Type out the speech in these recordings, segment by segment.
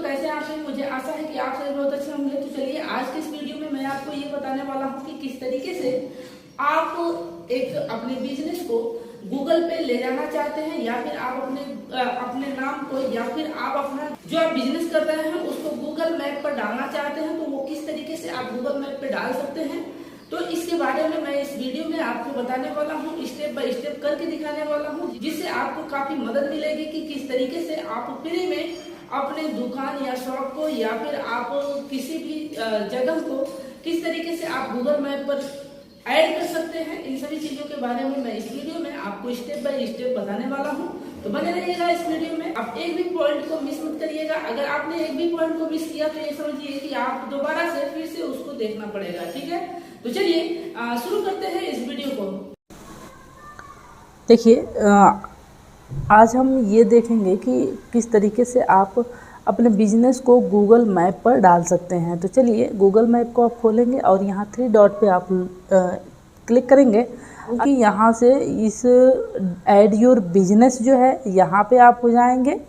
कैसे आप हैं? मुझे आशा है कि आप सभी बहुत अच्छे होंगे। तो चलिए आज के इस वीडियो में मैं आपको ये बताने वाला हूँ कि किस तरीके से आप एक अपने बिजनेस को गूगल पे ले जाना चाहते हैं, या फिर आप अपने नाम को, या फिर आप अपना जो आप बिजनेस कर रहे हैं उसको गूगल मैप पर डालना चाहते हैं, तो वो किस तरीके से आप गूगल मैप पे डाल सकते हैं। तो इसके बारे में मैं इस वीडियो में आपको बताने वाला हूँ, स्टेप बाय स्टेप करके दिखाने वाला हूँ, जिससे आपको काफी मदद मिलेगी कि किस तरीके से आप फ्री में अपने दुकान या शॉप को, या फिर आप किसी भी जगह को किस तरीके से आप गूगल मैप पर ऐड कर सकते हैं। इन सभी चीजों के बारे में मैं इस वीडियो में आपको स्टेप बाय स्टेप बताने वाला हूं, तो बने रहिएगा इस वीडियो में। आप एक भी पॉइंट को मिस मत करिएगा। अगर आपने एक भी पॉइंट को मिस किया तो ये समझिए कि आप दोबारा से फिर से उसको देखना पड़ेगा, ठीक है। तो चलिए शुरू करते हैं इस वीडियो को। देखिए, आज हम ये देखेंगे कि किस तरीके से आप अपने बिजनेस को गूगल मैप पर डाल सकते हैं। तो चलिए, गूगल मैप को आप खोलेंगे और यहाँ 3 डॉट पे आप क्लिक करेंगे, क्योंकि यहाँ से इस ऐड योर बिजनेस जो है यहाँ पे आप हो जाएंगे।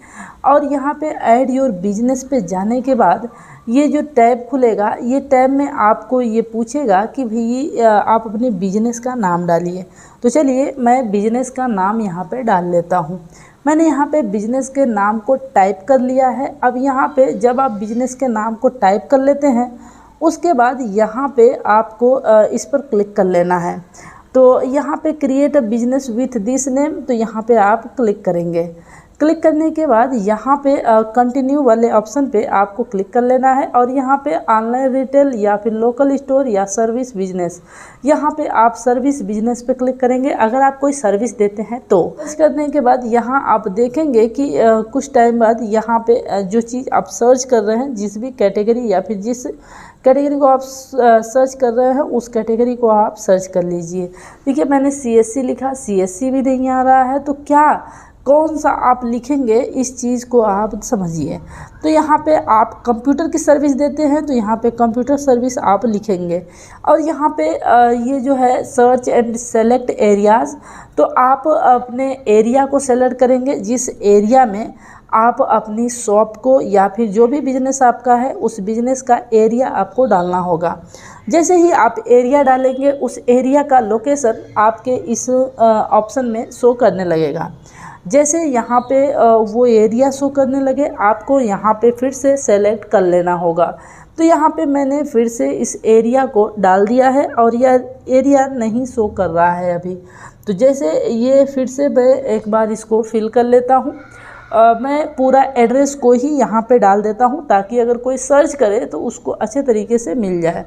और यहाँ पे ऐड योर बिजनेस पे जाने के बाद ये जो टैब खुलेगा, ये टैब में आपको ये पूछेगा कि भाई आप अपने बिजनेस का नाम डालिए। तो चलिए, मैं बिजनेस का नाम यहाँ पे डाल लेता हूँ। मैंने यहाँ पे बिजनेस के नाम को टाइप कर लिया है। अब यहाँ पे जब आप बिजनेस के नाम को टाइप कर लेते हैं, उसके बाद यहाँ पे आपको इस पर क्लिक कर लेना है। तो यहाँ पे create a business with this name, तो यहाँ पे आप क्लिक करेंगे। क्लिक करने के बाद यहाँ पे कंटिन्यू वाले ऑप्शन पे आपको क्लिक कर लेना है, और यहाँ पे ऑनलाइन रिटेल या फिर लोकल स्टोर या सर्विस बिजनेस, यहाँ पे आप सर्विस बिजनेस पे क्लिक करेंगे अगर आप कोई सर्विस देते हैं तो। सर्च करने के बाद यहाँ आप देखेंगे कि कुछ टाइम बाद यहाँ पे जो चीज़ आप सर्च कर रहे हैं, जिस भी कैटेगरी या फिर जिस कैटेगरी को आप सर्च कर रहे हैं उस कैटेगरी को आप सर्च कर लीजिए। देखिए, मैंने CSC लिखा, CSC भी नहीं आ रहा है, तो क्या कौन सा आप लिखेंगे इस चीज़ को आप समझिए। तो यहाँ पे आप कंप्यूटर की सर्विस देते हैं, तो यहाँ पे कंप्यूटर सर्विस आप लिखेंगे। और यहाँ पे ये जो है सर्च एंड सेलेक्ट एरियाज़, तो आप अपने एरिया को सेलेक्ट करेंगे, जिस एरिया में आप अपनी शॉप को या फिर जो भी बिजनेस आपका है उस बिजनेस का एरिया आपको डालना होगा। जैसे ही आप एरिया डालेंगे, उस एरिया का लोकेशन आपके इस ऑप्शन में शो करने लगेगा। जैसे यहाँ पे वो एरिया शो करने लगे, आपको यहाँ पे फिर से सेलेक्ट कर लेना होगा। तो यहाँ पे मैंने फिर से इस एरिया को डाल दिया है, और यह एरिया नहीं शो कर रहा है अभी। तो जैसे ये फिर से मैं एक बार इसको फिल कर लेता हूँ। मैं पूरा एड्रेस को ही यहाँ पे डाल देता हूँ, ताकि अगर कोई सर्च करे तो उसको अच्छे तरीके से मिल जाए।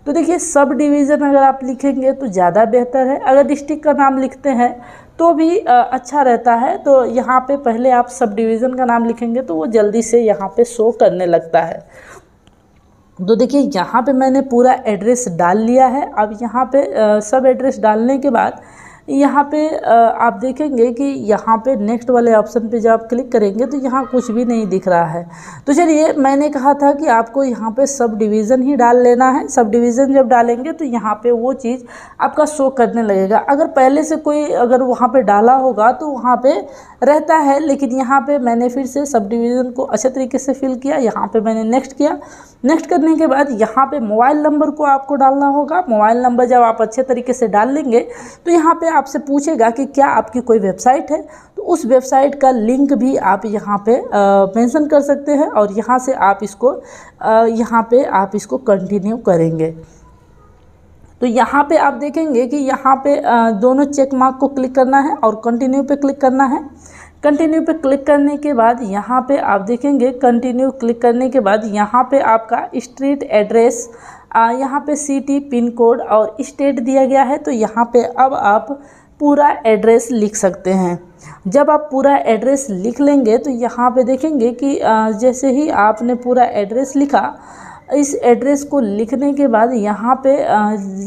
तो देखिए, सब डिवीज़न अगर आप लिखेंगे तो ज़्यादा बेहतर है। अगर डिस्ट्रिक्ट का नाम लिखते हैं तो भी अच्छा रहता है। तो यहाँ पे पहले आप सब डिवीज़न का नाम लिखेंगे तो वो जल्दी से यहाँ पे शो करने लगता है। तो देखिए, यहाँ पे मैंने पूरा एड्रेस डाल लिया है। अब यहाँ पे सब एड्रेस डालने के बाद यहाँ पे आप देखेंगे कि यहाँ पे नेक्स्ट वाले ऑप्शन पे जब आप क्लिक करेंगे तो यहाँ कुछ भी नहीं दिख रहा है। तो चलिए, मैंने कहा था कि आपको यहाँ पे सब डिवीज़न ही डाल लेना है। सब डिवीज़न जब डालेंगे तो यहाँ पे वो चीज़ आपका शो करने लगेगा। अगर पहले से कोई अगर वहाँ पे डाला होगा तो वहाँ पे रहता है, लेकिन यहाँ पे मैंने फिर से सब डिवीज़न को अच्छे तरीके से फिल किया। यहाँ पे मैंने नेक्स्ट किया। नेक्स्ट करने के बाद यहाँ पे मोबाइल नंबर को आपको डालना होगा। मोबाइल नंबर जब आप अच्छे तरीके से डाल लेंगे तो यहाँ पे आपसे पूछेगा कि क्या आपकी कोई वेबसाइट है, तो उस वेबसाइट का लिंक भी आप यहाँ पे मेंशन कर सकते हैं, और यहाँ से आप इसको कंटिन्यू करेंगे। तो यहाँ पे आप देखेंगे कि यहाँ पे दोनों चेक मार्क को क्लिक करना है और कंटिन्यू पे क्लिक करना है। कंटिन्यू पे क्लिक करने के बाद यहाँ पे आप देखेंगे, कंटिन्यू क्लिक करने के बाद यहाँ पे आपका स्ट्रीट एड्रेस, यहाँ पे सिटी, पिन कोड और स्टेट दिया गया है। तो यहाँ पे अब आप पूरा एड्रेस लिख सकते हैं। जब आप पूरा एड्रेस लिख लेंगे तो यहाँ पे देखेंगे कि जैसे ही आपने पूरा एड्रेस लिखा, इस एड्रेस को लिखने के बाद यहाँ पे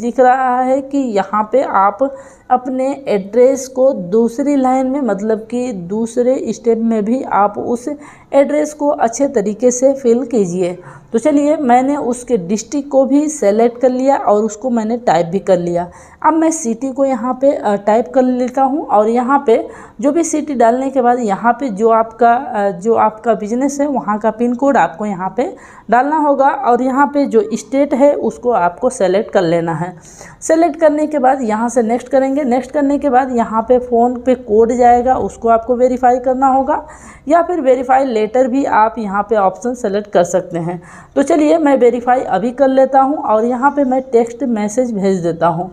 लिख रहा है कि यहाँ पे आप अपने एड्रेस को दूसरी लाइन में, मतलब कि दूसरे स्टेप में भी आप उस एड्रेस को अच्छे तरीके से फिल कीजिए। तो चलिए, मैंने उसके डिस्ट्रिक्ट को भी सेलेक्ट कर लिया और उसको मैंने टाइप भी कर लिया। अब मैं सिटी को यहाँ पे टाइप कर लेता हूँ और यहाँ पे जो भी सिटी डालने के बाद यहाँ पे जो आपका बिजनेस है वहाँ का पिन कोड आपको यहाँ पे डालना होगा और यहाँ पे जो स्टेट है उसको आपको सेलेक्ट कर लेना है। सेलेक्ट करने के बाद यहाँ से नेक्स्ट करेंगे। नेक्स्ट करने के बाद यहाँ पे फ़ोन पे कोड जाएगा, उसको आपको वेरीफाई करना होगा या फिर वेरीफाई लेटर भी आप यहाँ पे ऑप्शन सेलेक्ट कर सकते हैं। तो चलिए, मैं वेरीफाई अभी कर लेता हूँ और यहाँ पे मैं टेक्स्ट मैसेज भेज देता हूँ।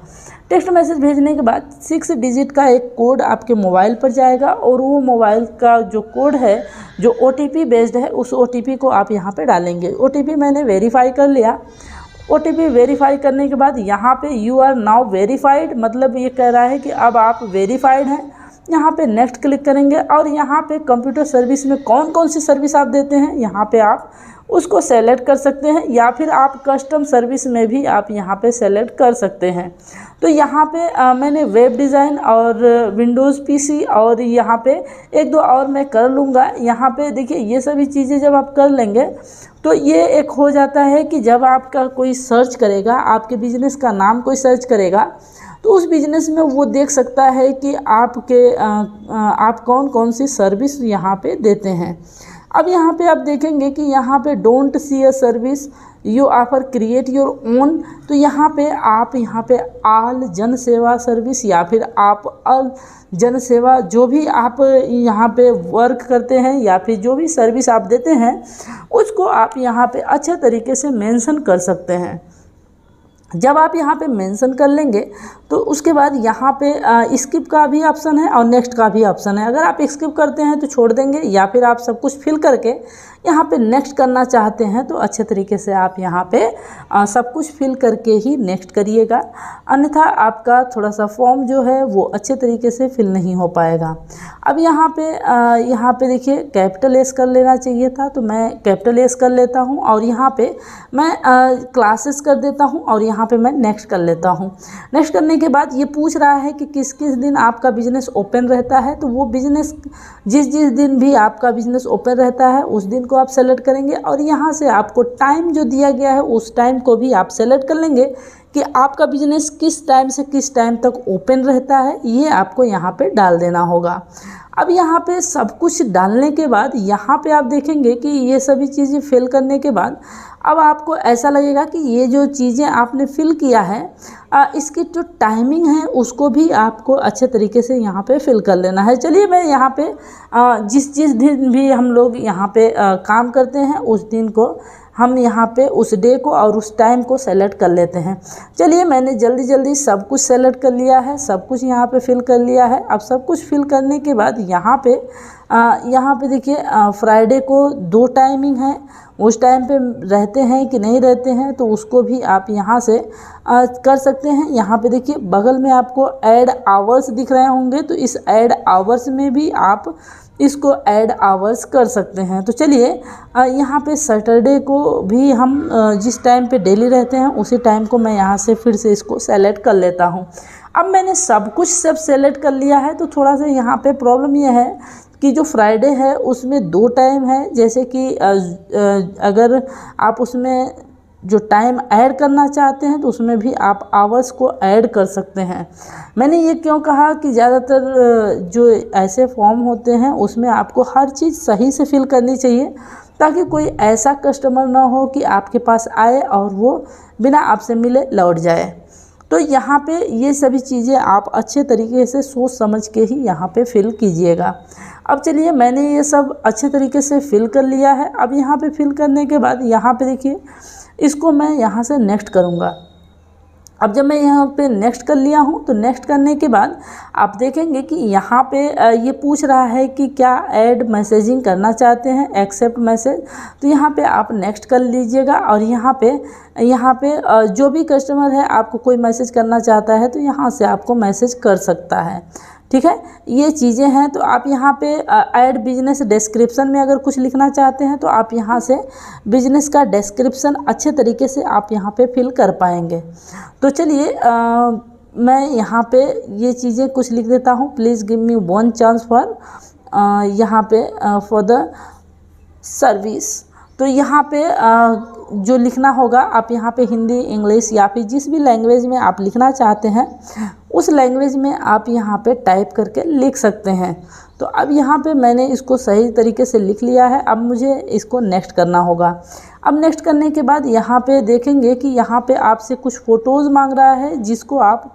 टेक्स्ट मैसेज भेजने के बाद 6 डिजिट का एक कोड आपके मोबाइल पर जाएगा और वो मोबाइल का जो कोड है, जो OTP बेस्ड है, उस OTP को आप यहाँ पे डालेंगे। OTP मैंने वेरीफाई कर लिया। OTP वेरीफाई करने के बाद यहाँ पे यू आर नाउ वेरीफाइड, मतलब ये कह रहा है कि अब आप वेरीफाइड हैं। यहाँ पे नेक्स्ट क्लिक करेंगे और यहाँ पे कंप्यूटर सर्विस में कौन कौन सी सर्विस आप देते हैं यहाँ पे आप उसको सेलेक्ट कर सकते हैं या फिर आप कस्टम सर्विस में भी आप यहाँ पे सेलेक्ट कर सकते हैं। तो यहाँ पे मैंने वेब डिज़ाइन और विंडोज़ PC और यहाँ पे 1-2 और मैं कर लूँगा। यहाँ पे देखिए, ये सभी चीज़ें जब आप कर लेंगे तो ये एक हो जाता है कि जब आपका कोई सर्च करेगा, आपके बिज़नेस का नाम कोई सर्च करेगा तो उस बिज़नेस में वो देख सकता है कि आप कौन कौन सी सर्विस यहाँ पे देते हैं। अब यहाँ पे आप देखेंगे कि यहाँ पे don't see a service you offer create your own. तो यहाँ पे आल जन सेवा सर्विस या फिर आप अल जन सेवा, जो भी आप यहाँ पे वर्क करते हैं या फिर जो भी सर्विस आप देते हैं उसको आप यहाँ पे अच्छे तरीके से मेंशन कर सकते हैं। जब आप यहाँ पे मेंशन कर लेंगे तो उसके बाद यहाँ पे स्किप का भी ऑप्शन है और नेक्स्ट का भी ऑप्शन है। अगर आप स्किप करते हैं तो छोड़ देंगे या फिर आप सब कुछ फिल करके यहाँ पे नेक्स्ट करना चाहते हैं तो अच्छे तरीके से आप यहाँ पे सब कुछ फिल करके ही नेक्स्ट करिएगा, अन्यथा आपका थोड़ा सा फॉर्म जो है वो अच्छे तरीके से फिल नहीं हो पाएगा। अब यहाँ पे देखिए, कैपिटल S कर लेना चाहिए था तो मैं कैपिटल S कर लेता हूँ और यहाँ पे मैं क्लासेस कर देता हूँ और यहाँ पे मैं नेक्स्ट कर लेता हूँ। नेक्स्ट करने के बाद ये पूछ रहा है कि किस किस दिन आपका बिजनेस ओपन रहता है। तो वो बिजनेस जिस दिन भी आपका बिजनेस ओपन रहता है उस दिन को आप सेलेक्ट करेंगे और यहाँ से आपको टाइम जो दिया गया है उस टाइम को भी आप सेलेक्ट कर लेंगे कि आपका बिजनेस किस टाइम से किस टाइम तक ओपन रहता है, ये आपको यहाँ पे डाल देना होगा। अब यहाँ पे सब कुछ डालने के बाद यहाँ पे आप देखेंगे कि ये सभी चीज़ें फिल करने के बाद अब आपको ऐसा लगेगा कि ये जो चीज़ें आपने फिल किया है इसकी जो टाइमिंग है उसको भी आपको अच्छे तरीके से यहाँ पे फिल कर लेना है। चलिए, मैं यहाँ पे जिस दिन भी हम लोग यहाँ पे काम करते हैं उस दिन को हम यहाँ पे उस डे को और उस टाइम को सेलेक्ट कर लेते हैं। चलिए, मैंने जल्दी सब कुछ सेलेक्ट कर लिया है, सब कुछ यहाँ पे फिल कर लिया है। अब सब कुछ फिल करने के बाद यहाँ पे देखिए, फ्राइडे को 2 टाइमिंग है, उस टाइम पे रहते हैं कि नहीं रहते हैं तो उसको भी आप यहाँ से कर सकते हैं। यहाँ पे देखिए, बगल में आपको ऐड आवर्स दिख रहे होंगे तो इस ऐड आवर्स में भी आप इसको ऐड आवर्स कर सकते हैं। तो चलिए, यहाँ पे सैटरडे को भी हम जिस टाइम पे डेली रहते हैं उसी टाइम को मैं यहाँ से फिर से इसको सेलेक्ट कर लेता हूँ। अब मैंने सब सेलेक्ट कर लिया है तो थोड़ा सा यहाँ पे प्रॉब्लम यह है कि जो फ्राइडे है उसमें 2 टाइम है, जैसे कि अगर आप उसमें जो टाइम ऐड करना चाहते हैं तो उसमें भी आप आवर्स को ऐड कर सकते हैं। मैंने ये क्यों कहा कि ज़्यादातर जो ऐसे फॉर्म होते हैं उसमें आपको हर चीज़ सही से फिल करनी चाहिए ताकि कोई ऐसा कस्टमर ना हो कि आपके पास आए और वो बिना आपसे मिले लौट जाए। तो यहाँ पे ये सभी चीज़ें आप अच्छे तरीके से सोच समझ के ही यहाँ पे फिल कीजिएगा। अब चलिए, मैंने ये सब अच्छे तरीके से फिल कर लिया है। अब यहाँ पे फिल करने के बाद यहाँ पे देखिए, इसको मैं यहाँ से नेक्स्ट करूँगा। अब जब मैं यहाँ पे नेक्स्ट कर लिया हूँ तो नेक्स्ट करने के बाद आप देखेंगे कि यहाँ पे ये पूछ रहा है कि क्या ऐड मैसेजिंग करना चाहते हैं, एक्सेप्ट मैसेज। तो यहाँ पे आप नेक्स्ट कर लीजिएगा और यहाँ पे जो भी कस्टमर है आपको कोई मैसेज करना चाहता है तो यहाँ से आपको मैसेज कर सकता है। ठीक है, ये चीज़ें हैं। तो आप यहाँ पे ऐड बिजनेस डिस्क्रिप्शन में अगर कुछ लिखना चाहते हैं तो आप यहाँ से बिजनेस का डिस्क्रिप्शन अच्छे तरीके से आप यहाँ पे फिल कर पाएंगे। तो चलिए, मैं यहाँ पे ये चीज़ें कुछ लिख देता हूँ। Please give me one chance for यहाँ पे फॉर द सर्विस। तो यहाँ पे जो लिखना होगा आप यहाँ पे हिंदी, इंग्लिश या फिर जिस भी लैंग्वेज में आप लिखना चाहते हैं उस लैंग्वेज में आप यहाँ पे टाइप करके लिख सकते हैं। तो अब यहाँ पे मैंने इसको सही तरीके से लिख लिया है। अब मुझे इसको नेक्स्ट करना होगा। अब नेक्स्ट करने के बाद यहाँ पे देखेंगे कि यहाँ पे आपसे कुछ फ़ोटोज़ मांग रहा है जिसको आप